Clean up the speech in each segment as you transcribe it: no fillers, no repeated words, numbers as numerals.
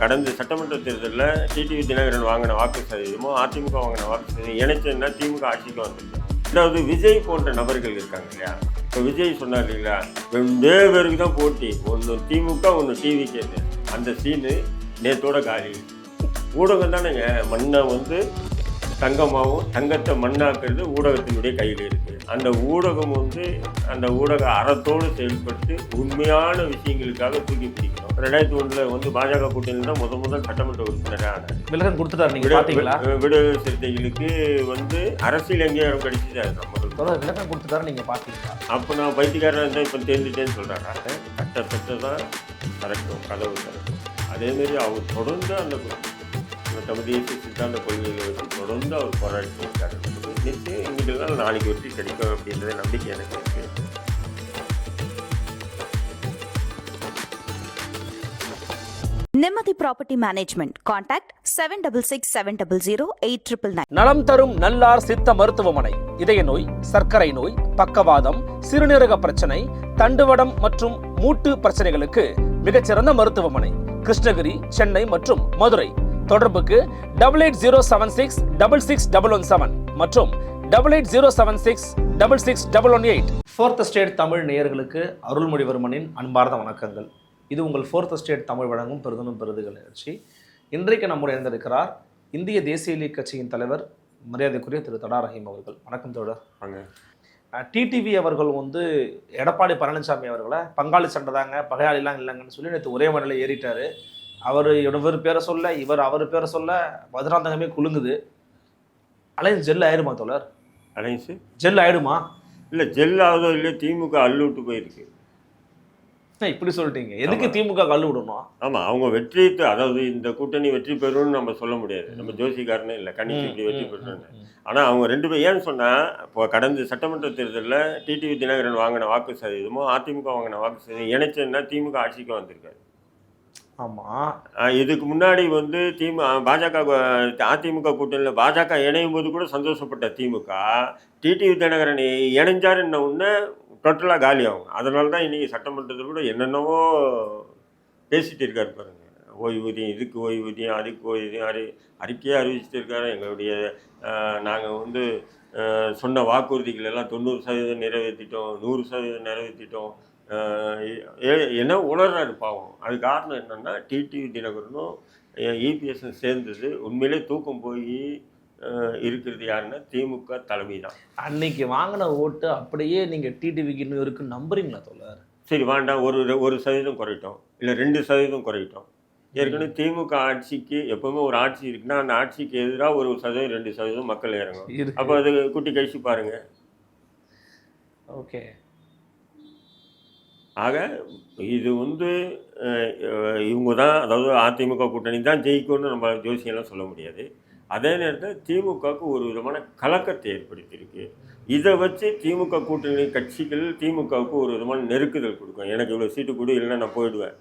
கடந்த சட்டமன்ற தேர்தலில் டிடிவி தினகரன் வாங்கின வாக்கு சதவீதமோ அதிமுக வாங்கின வாக்கு சதவீதம் இணைச்சதுன்னா திமுக ஆட்சிக்கு வந்துருக்கு. அதாவது விஜய் போன்ற நபர்கள் இருக்காங்க இல்லையா, இப்போ விஜய் சொன்னார் இல்லைங்களா, 2 பேருக்கு தான் போட்டி, ஒன்று திமுக ஒன்று டிவிக்கு. அந்த சீனு நேத்தோட காலி. ஊடகம் தானேங்க மண்ணை வந்து தங்கமாகவும் தங்கத்தை மண்ணாக்குறது ஊடகத்தினுடைய கையில் இருக்குது. அந்த ஊடகம் வந்து அந்த ஊடக அறத்தோடு செயல்பட்டு உண்மையான விஷயங்களுக்காக தூக்கி பிடிக்கணும். 2001 வந்து பாஜக கூட்டணியில் தான் முதல் சட்டமன்ற உறுப்பினராக ஆனார். விலகம் கொடுத்துட்டாரு. நீங்க பாத்தீங்களா? விடுதலை சிறுத்தைகளுக்கு வந்து அரசியல் அங்கீகாரம் கிடைச்சிது. விலகம் கொடுத்துட்டாரு. நீங்க பாத்தீங்களா? அப்போ நான் பைத்தியக்காரன் இருந்தால் இப்போ தேர்ந்துட்டேன்னு சொல்கிறாரா? கட்டப்பட்டு தான் திறக்கும், கதவு திறக்கும். அதேமாரி அவர் தொடர்ந்து அந்த தமிழ் தேசிய சித்தாந்த கொள்கைகளை வச்சு தொடர்ந்து அவர் போராடிட்டு இருக்காரு. நிச்சயம் இன்னைக்கு நாளைக்கு வெற்றி கிடைக்கும் அப்படின்றத நம்பிக்கை எனக்கு இருக்கு. நிம்மதி ப்ராப்பர்ட்டி மேனேஜ்மெண்ட். கான்டாக்ட் 7667008999. நலம் தரும் நல்லார் சித்த மருத்துவமனை. இதய நோய், சர்க்கரை நோய், பக்கவாதம், சிறுநீரக பிரச்சனை, தண்டுவடம் மற்றும் மூட்டு பிரச்சனைகளுக்கு மிகச்சிறந்த மருத்துவமனை. கிருஷ்ணகிரி, சென்னை மற்றும் மதுரை. தொடர்புக்கு 8807666117 மற்றும் 8807666118. ஃபோர்த் ஸ்டேட் தமிழ் நேயர்களுக்கு அருள்மொழிவர்மனின் அன்பார்ந்த வணக்கங்கள். இது உங்கள் ஃபோர்த் ஸ்டேட் தமிழ் வழங்கும் பெருதனும் பெருதுகள் நிகழ்ச்சி. இன்றைக்கு நம்முடைய இருந்திருக்கிறார் இந்திய தேசிய லீக் கட்சியின் தலைவர் மரியாதைக்குரிய திரு தடா ரஹீம் அவர்கள். வணக்கம் தோழர். டிடிவி அவர்கள் வந்து எடப்பாடி பழனிசாமி அவர்களை பங்காளி சண்டை தாங்க, பகையாளிலாம் இல்லைங்கன்னு சொல்லி நேற்று ஒரே மண்ணில் ஏறிட்டாரு. இவர் பேரை சொல்ல, இவர் அவர் பேரை சொல்ல மதுராந்தகமே குலுங்குது. அலைன்ஸ் ஜெல் ஆயிடுமா தோழர்? அலைன்ஸு ஜெல் ஆயிடுமா? இல்லை, ஜெல் ஆகுதோ இல்லை, திமுக அள்ளு விட்டு போயிருக்கு. இப்படி சொல்லிட்டீங்க. எதுக்கு திமுக கல்லு விடணும்? ஆமாம், அவங்க வெற்றி, அதாவது இந்த கூட்டணி வெற்றி பெறும்னு நம்ம சொல்ல முடியாது. நம்ம ஜோசிக்காரனே இல்லை கணிச்சு இப்படி வெற்றி பெற்றோன்னு. ஆனால் அவங்க 2 பேர் ஏன்னு சொன்னால், இப்போ கடந்த சட்டமன்ற தேர்தலில் டிடிவி தினகரன் வாங்கின வாக்கு சதவீதமோ அதிமுக வாங்கின வாக்கு சதவீதம் இணைச்சதுன்னா திமுக ஆட்சிக்கு வந்திருக்காரு. ஆமாம், இதுக்கு முன்னாடி வந்து பாஜக அதிமுக கூட்டணியில் பாஜக இணையும் போது கூட சந்தோஷப்பட்ட திமுக டிடிவி தினகரன் இணைஞ்சாருன்ன உடனே டோட்டலாக காலி ஆகும். அதனால தான் இன்றைக்கி சட்டமன்றத்தில் கூட என்னென்னவோ பேசிகிட்டு இருக்காரு பாருங்க. ஓய்வூதியம், இதுக்கு ஓய்வூதியம், அதுக்கு ஓய்வூதியம், அறிக்கையே அறிவிச்சிட்டு இருக்காரு. எங்களுடைய நாங்கள் வந்து சொன்ன வாக்குறுதிகள் எல்லாம் 90% நிறைவேற்றிட்டோம், 100% நிறைவேற்றிட்டோம். என்ன உணர்றாரு பாவம். அது காரணம் என்னென்னா, டிடிவி தினகரனும் இபிஎஸும் சேர்ந்தது உண்மையிலே தூக்கம் போய் இருக்கிறது யாருன்னா திமுக தலைமை தான். அன்னைக்கு வாங்கின ஓட்டு அப்படியே நீங்கள் டிடிவிக்கு இன்னும் இருக்குன்னு நம்புறீங்களா தோழர்? சரி வேண்டாம், 1% குறையிட்டோம், இல்லை 2% குறையிட்டோம். ஏற்கனவே திமுக ஆட்சிக்கு எப்பவுமே ஒரு ஆட்சி இருக்குன்னா அந்த ஆட்சிக்கு எதிராக 1%, 2% மக்கள் இறங்கும். அப்போ அது குட்டி கழிச்சு பாருங்க. ஓகே. ஆக இது வந்து இவங்க தான், அதாவது அதிமுக கூட்டணி தான் ஜெயிக்கும்னு நம்ம ஜோசியெல்லாம் சொல்ல முடியாது. அதே நேரத்தில் திமுகவுக்கு ஒரு விதமான கலக்கத்தை ஏற்படுத்தியிருக்கு. இதை வச்சு திமுக கூட்டணி கட்சிகள் திமுகவுக்கு ஒரு விதமான நெருக்குதல் கொடுக்கும். எனக்கு இவ்வளோ சீட்டு கொடு, இல்லைன்னா நான் போயிடுவேன்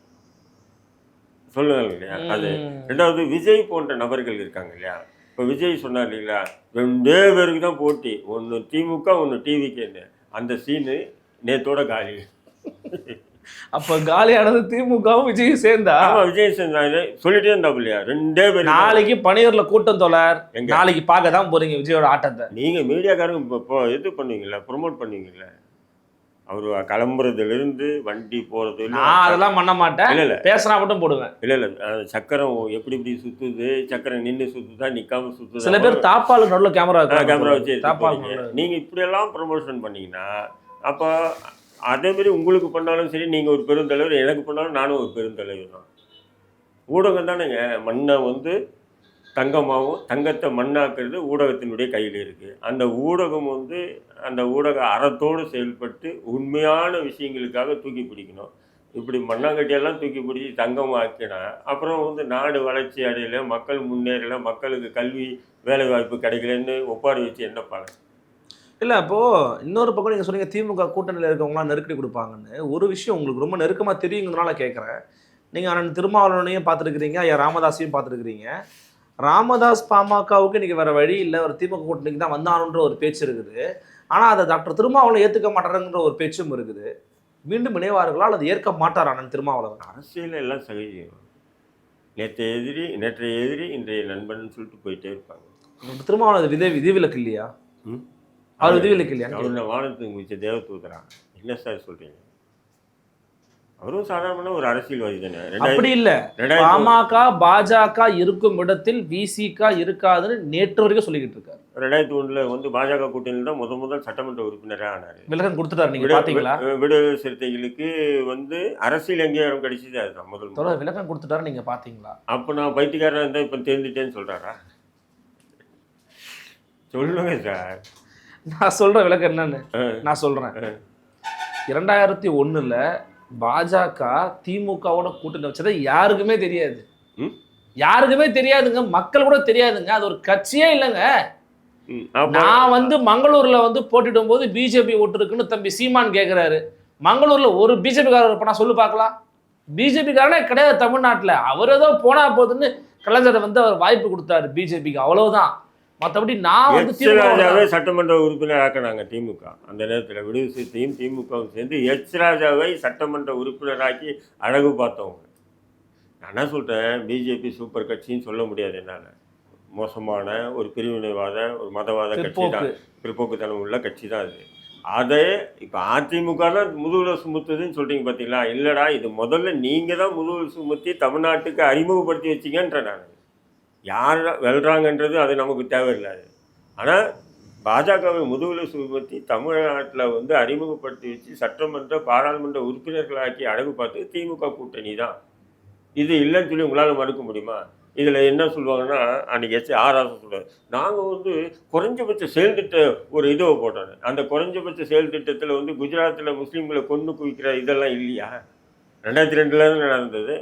சொல்லுவாங்க இல்லையா. அது 2வது விஜய் போன்ற நபர்கள் இருக்காங்க இல்லையா. இப்போ விஜய் சொன்னார் இல்லைங்களா, 2 பேருக்கு தான் போட்டி, ஒன்று திமுக ஒன்று டிவிக்கு. அந்த சீனு நேத்தோட காலி. அப்ப காலியானது திமுகவும் விஜயும் சேர்ந்தா? விஜய் சேர்ந்தாரு சொல்லிட்டே இருந்தா இல்லையா. 2 பேர் நாளைக்கு பணியூர்ல கூட்டம் தோழர். நாளைக்கு பார்க்க தான் போறீங்க விஜயோட ஆட்டத்தை. நீங்க மீடியாக்காரங்க இப்போ இது பண்ணுவீங்களா, ப்ரொமோட் பண்ணுவீங்களா? அவரு கிளம்புறதுலேருந்து வண்டி போறது நான் அதெல்லாம் பண்ண மாட்டேன். இல்லை இல்லை, பேசுனா மட்டும் போடுவேன். இல்லை சக்கரம் எப்படி சுத்துது, சக்கரம் நின்று சுத்துதா நிக்காம சுத்துது. சில பேர் தாப்பால் நடுவில் கேமரா வச்சு தாப்பால். நீங்க இப்படியெல்லாம் ப்ரொமோஷன் பண்ணீங்கன்னா அப்போ அதேமாரி உங்களுக்கு பண்ணாலும் சரி, நீங்கள் ஒரு பெருந்தலைவர், எனக்கு பண்ணாலும் நானும் ஒரு பெருந்தலைவர் தான். ஊடகம் தானேங்க மண்ணை வந்து தங்கமாகவும் தங்கத்தை மண்ணாக்குறது ஊடகத்தினுடைய கையில் இருக்குது. அந்த ஊடகம் வந்து அந்த ஊடக அறத்தோடு செயல்பட்டு உண்மையான விஷயங்களுக்காக தூக்கி பிடிக்கணும். இப்படி மண்ணாங்கட்டியெல்லாம் தூக்கி பிடிச்சி தங்கமாக்கினா அப்புறம் வந்து நாடு வளர்ச்சி அடையலை, மக்கள் முன்னேறலை, மக்களுக்கு கல்வி வேலைவாய்ப்பு கிடைக்கலன்னு ஒப்பாரி வச்சு என்ன பலன்? இல்லை, அப்போது இன்னொரு பக்கம் நீங்கள் சொன்னீங்க திமுக கூட்டணியில் இருக்கவங்களாம் நெருக்கடி கொடுப்பாங்கன்னு. ஒரு விஷயம் உங்களுக்கு ரொம்ப நெருக்கமாக தெரியுங்கிறதுனால கேட்குறேன். நீங்கள் அண்ணன் திருமாவளவனையும் பார்த்துருக்கிறீங்க, ஐயா ராமதாஸையும் பார்த்துருக்கிறீங்க. ராமதாஸ் பாமகவுக்கு இன்றைக்கி வேறு வழி இல்லை, ஒரு திமுக கூட்டணிக்கு தான் வந்தானுன்ற ஒரு பேச்சு இருக்குது. ஆனால் அதை டாக்டர் திருமாவளவன் ஏற்றுக்க மாட்டாருங்கிற ஒரு பேச்சும் இருக்குது. மீண்டும் இணைவார்களா அல்லது ஏற்க மாட்டார் அண்ணன் திருமாவளவன்? அரசியல் எல்லாம் சகஜம். நேற்றைய எதிரி இன்றைய நண்பன் சொல்லிட்டு போயிட்டே இருப்பாங்க. திருமாவளவன் விதிவிலக்கு இல்லையா? ம் அவர் விதிவிலக்கு இல்லையா? அவர் வானத்துக்கு முடிச்ச தேவதூதரா? என்ன சார் சொல்றீங்க? அவரும் சாதாரண ஒரு அரசியல்வாதி தானே. அப்படி இல்ல, பாமக பாஜக இருக்கும் இடத்தில் விசிக இருக்காதுன்னு நேற்று வரைக்கும் சொல்லிக்கிட்டு இருக்காரு. 2001 வந்து பாஜக கூட்டணியில் தான் முதல் சட்டமன்ற உறுப்பினராக ஆனார். விலகம் கொடுத்துட்டாரு. நீங்க பாத்தீங்களா? விடுதலை சிறுத்தைகளுக்கு வந்து அரசியல் அங்கீகாரம் கிடைச்சது அதுதான் முதல் விலகம் கொடுத்துட்டாரு. நீங்க பாத்தீங்களா? அப்போ நான் பைத்தியக்காரன் இருந்தால் இப்போ தெரிஞ்சுட்டேன்னு சொல்றாரா? சொல்லுங்க சார். நான் சொல்ற விலகம் என்னன்னு நான் சொல்றேன். 2001 பாஜக திமுகவோட கூட்டணி வச்சதை யாருக்குமே தெரியாது. யாருக்குமே தெரியாதுங்க. மக்கள் கூட தெரியாதுங்க. அது ஒரு கட்சியே இல்லைங்க. நான் வந்து மங்களூர்ல வந்து போட்டிடும் போது பிஜேபி ஓட்டு இருக்குன்னு தம்பி சீமான் கேட்கிறாரு. மங்களூர்ல ஒரு பிஜேபி காரர் இருப்பா சொல்லு பார்க்கலாம். பிஜேபி காரனே கிடையாது தமிழ்நாட்டில். அவர் ஏதோ போனா போதுன்னு கலைஞர் வந்து அவர் வாய்ப்பு கொடுத்தாரு பிஜேபிக்கு, அவ்வளவுதான். மற்றபடி நான் வந்து ராஜாவே சட்டமன்ற உறுப்பினர் ஆக்கினாங்க திமுக. அந்த நேரத்தில் விடுதலை சிறுத்தையும் திமுகவும் சேர்ந்து ராஜாவை சட்டமன்ற உறுப்பினராக்கி அழகு பார்த்தவங்க. நான் என்ன சொல்கிறேன், பிஜேபி சூப்பர் கட்சின்னு சொல்ல முடியாது என்னால். மோசமான ஒரு பிரிவினைவாத ஒரு மதவாத கட்சி தான், பிற்போக்குத்தனம் உள்ள கட்சி தான் அது. அதே இப்போ அதிமுக தான் முதுகில் சுமத்துதுன்னு சொல்கிறீங்க பார்த்தீங்களா? இல்லைடா, இது முதல்ல நீங்கள் தான் முதுகில் சுமத்தி தமிழ்நாட்டுக்கு அறிமுகப்படுத்தி வச்சிங்கன்ற. நான் யார் வெல்றாங்கன்றது அது நமக்கு தேவையில்லாது. ஆனால் பாஜகவை முதுகில் சுமத்தி தமிழ்நாட்டில் வந்து அறிமுகப்படுத்தி வச்சு சட்டமன்ற பாராளுமன்ற உறுப்பினர்களாக்கி அழகு பார்த்தது திமுக கூட்டணி தான். இது இல்லைன்னு சொல்லி உங்களால் மறுக்க முடியுமா? இதில் என்ன சொல்லுவாங்கன்னா, அன்றைக்கி ஆராசம் சொல்லுவாங்க, நாங்கள் வந்து குறைஞ்சபட்ச செயல் திட்ட ஒரு இதுவை போட்டோம். அந்த குறைஞ்சபட்ச செயல் திட்டத்தில் வந்து குஜராத்தில் முஸ்லீம்களை கொண்டு குவிக்கிற இதெல்லாம் இல்லையா? 2002 நடந்தது.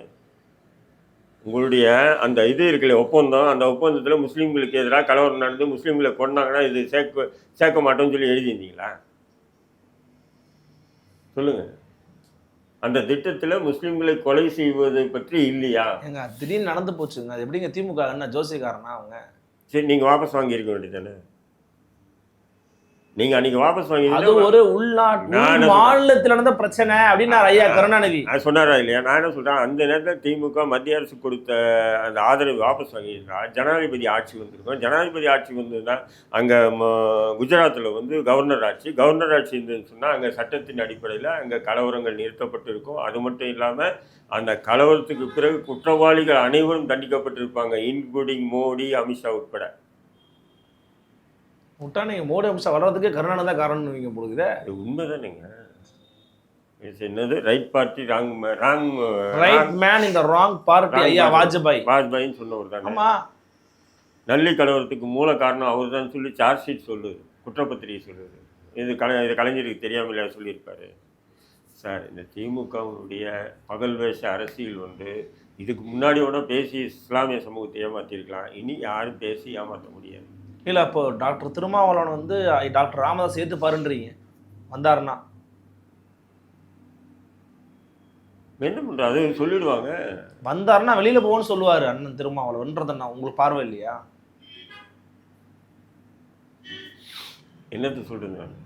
உங்களுடைய அந்த இது இருக்குல்ல ஒப்பந்தம், அந்த ஒப்பந்தத்தில் முஸ்லீம்களுக்கு எதிராக கலவரம் நடந்து முஸ்லீம்களை கொண்டாங்கன்னா இது சேர்க்க மாட்டோம்னு சொல்லி எழுதியிருந்தீங்களா? சொல்லுங்கள். அந்த திட்டத்தில் முஸ்லீம்களை கொலை செய்வதை பற்றி இல்லையா? எங்க திடீர்னு நடந்து போச்சுங்க. அது எப்படிங்க திமுக என்ன ஜோசியக்காரனா அவங்க? சரி, நீங்கள் வாபஸ் வாங்கியிருக்க வேண்டியதானே. நீங்க அன்னைக்கு வாபஸ் வாங்கி அது ஒரு உள்நாட்டு மாநிலத்தில் நடந்த பிரச்சனை அப்படின்னு ஐயா கருணாநிதி சொன்னாரா இல்லையா? நான் என்ன சொல்றேன், அந்த நேரத்தில் திமுக மத்திய அரசு கொடுத்த அந்த ஆதரவு வாபஸ் வாங்கியிருந்தா ஜனாதிபதி ஆட்சி வந்திருக்கும். ஜனாதிபதி ஆட்சி வந்ததுன்னா அங்கே குஜராத்தில் வந்து கவர்னர் ஆட்சி இருந்ததுன்னு சொன்னால் அங்கே சட்டத்தின் அடிப்படையில் அங்கே கலவரங்கள் நிறுத்தப்பட்டிருக்கும். அது மட்டும் இல்லாமல் அந்த கலவரத்துக்கு பிறகு குற்றவாளிகள் அனைவரும் தண்டிக்கப்பட்டிருப்பாங்க, இன்க்ளூடிங் மோடி, அமித்ஷா உட்பட. விட்டா நீங்கள் மோடி அம்சம் வளர்றதுக்கே கருணாநிதி தான் காரணம்னு நீங்கள் போடுது. இது உண்மைதானேங்க. என்னது right party wrong right man இந்த ராங் பார்ட்டி ஐயா வாஜ்பாயின்னு சொன்னவர் தானே. ஆமாம், நல்லி கலவரத்துக்கு மூல காரணம் அவர் தான் சொல்லி சார்ஜ் ஷீட் சொல்லுது, குற்றப்பத்திரிகை சொல்லுது. இது கலைஞருக்கு தெரியாமல சொல்லியிருப்பாரு சார். இந்த திமுகவுடைய பகல் வேஷ அரசியல் வந்து இதுக்கு முன்னாடியோட பேசி இஸ்லாமிய சமூகத்தை ஏமாற்றிருக்கலாம். இனி யாரும் பேசி ஏமாற்ற முடியாது. இல்லை, இப்போ டாக்டர் திருமாவளவன் வந்து டாக்டர் ராமதாஸ் சேர்த்து பாருன்றீங்க வந்தாருன்னா என்ன பண்ணுற, அது சொல்லிடுவாங்க. வந்தாருன்னா வெளியில் போகணும்னு சொல்லுவார் அண்ணன் திருமாவளவன்றதுண்ணா. உங்களுக்கு பார்வை இல்லையா? என்னத்தை சொல்கிறது, நான்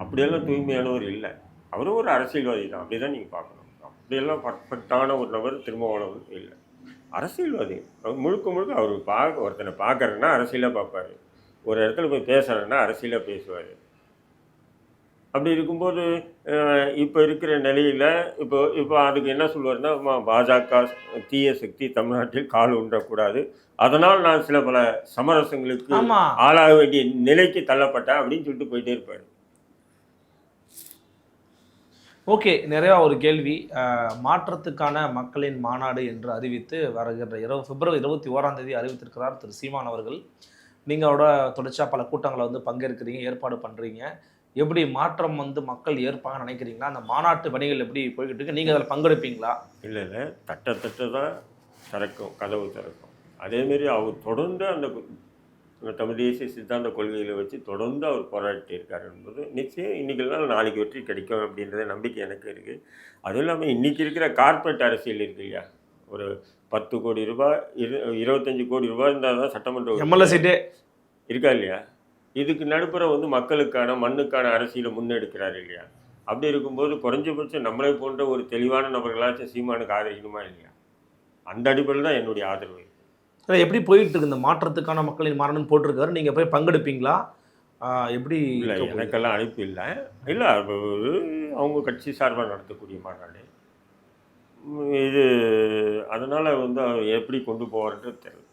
அப்படியெல்லாம் தூய்மையானவர் இல்லை. அவரும் ஒரு அரசியல்வாதி தான், அப்படி தான் நீங்கள் பார்க்கணும். அப்படியெல்லாம் பர்ஃபெக்டான ஒரு நபர் திருமாவளவன் இல்லை. அரசியல்வாதி அவர் முழுக்க அவர் ஒருத்தனை பார்க்குறேன்னா அரசியலாக பார்ப்பார், ஒரு இடத்துல போய் பேசுகிறேன்னா அரசியலாக பேசுவார். அப்படி இருக்கும்போது இப்போ இருக்கிற நிலையில் இப்போ அதுக்கு என்ன சொல்லுவார்னா, பாஜக தீய சக்தி தமிழ்நாட்டில் கால் ஊன்றக்கூடாது, அதனால் நான் சில பல சமரசங்களுக்கு ஆளாக வேண்டிய நிலைக்கு தள்ளப்பட்டேன் அப்படின்னு சொல்லிட்டு போயிட்டே இருப்பார். ஓகே, நிறையா ஒரு கேள்வி. மாற்றத்துக்கான மக்களின் மாநாடு என்று அறிவித்து வருகின்ற பிப்ரவரி 21 அறிவித்திருக்கிறார் திரு சீமான் அவர்கள். நீங்கள் அவரோட தொடர்ச்சியாக பல கூட்டங்களை வந்து பங்கேற்கிறீங்க, ஏற்பாடு பண்ணுறீங்க. எப்படி மாற்றம் வந்து மக்கள் ஏற்பாங்க நினைக்கிறீங்களா? அந்த மாநாட்டு பணிகள் எப்படி போய்கிட்டு இருக்கு? நீங்கள் அதில் பங்கெடுப்பீங்களா? இல்லை, தட்ட தான் திறக்கும், கதவு திறக்கும். அதேமாரி அவர் தொடர்ந்து அந்த தமிழ் தேசிய சித்தாந்த கொள்கைகளை வச்சு தொடர்ந்து அவர் போராடிட்டு இருக்கார் என்பது நிச்சயம். இன்றைக்கெல்லாம் நாளைக்கு வெற்றி கிடைக்கும் அப்படின்றத நம்பிக்கை எனக்கு இருக்குது. அதுவும் இல்லாமல் இன்றைக்கி இருக்கிற கார்ப்பரேட் அரசியல் இருக்கு இல்லையா, ஒரு 10 கோடி ரூபாய் 25 கோடி ரூபாய் இருந்தால் தான் சட்டமன்ற எம்எல்ஏ சீட்டே இருக்கா இல்லையா? இதுக்கு நடுப்புற வந்து மக்களுக்கான மண்ணுக்கான அரசியலை முன்னெடுக்கிறார் இல்லையா? அப்படி இருக்கும்போது குறைஞ்சபட்சம் நம்மளை போன்ற ஒரு தெளிவான நபர்களாச்சும் சீமானுக்கு ஆதரிக்கணுமா இல்லையா? அந்த அடிப்படையில் தான் என்னுடைய ஆதரவு. இல்லை எப்படி போயிட்டு இருக்கு இந்த மாற்றத்துக்கான மக்களின் மாறணும்னு போட்டிருக்காரு, நீங்கள் போய் பங்கெடுப்பீங்களா? எப்படி இல்லை, இருக்க போகுது? எனக்கெல்லாம் அழைப்பு இல்லை. இல்லை, அது அவங்க கட்சி சார்பாக நடத்தக்கூடிய மாநாடு இது. அதனால் வந்து அவர் எப்படி கொண்டு போவார்ன்றது தெரியல.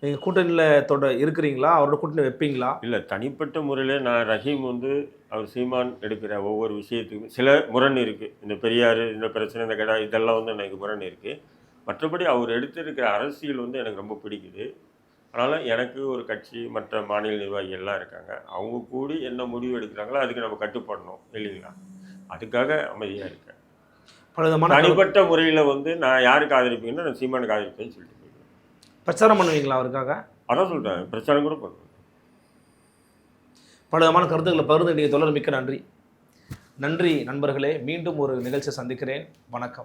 நீங்கள் கூட்டணியில் இருக்கிறீங்களா? அவரோட கூட்டணி வைப்பீங்களா? இல்லை, தனிப்பட்ட முறையில் நான் ரஹீம் வந்து அவர் சீமான் எடுக்கிற ஒவ்வொரு விஷயத்துக்கும் சில முரண் இருக்குது. இந்த பெரியார், இந்த பிரச்சனை, இந்த கடை, இதெல்லாம் வந்து எனக்கு முரண் இருக்குது. மற்றபடி அவர் எடுத்திருக்கிற அரசியல் வந்து எனக்கு ரொம்ப பிடிக்குது. அதனால் எனக்கு ஒரு கட்சி, மற்ற மாநில நிர்வாகிகள் எல்லாம் இருக்காங்க. அவங்க கூடி என்ன முடிவு எடுக்கிறாங்களோ அதுக்கு நம்ம கட்டுப்படணும் இல்லைங்களா? அதுக்காக அமைதியாக இருக்கேன். பல விதமான தனிப்பட்ட முறையில் வந்து நான் யாருக்கு ஆதரிப்பீங்கன்னா நான் சீமானுக்கு ஆதரிப்பேன்னு சொல்லிட்டு போயிருக்கேன். பிரச்சாரம் பண்ணுவீங்களா அவருக்காக? அதான் சொல்கிறேன், பிரச்சாரம் கூட பண்ணுவேன். பல விதமான கருத்துக்களை பகிர்ந்து தொடர் மிக்க நன்றி. நன்றி நண்பர்களே. மீண்டும் ஒரு நிகழ்ச்சியை சந்திக்கிறேன். வணக்கம்.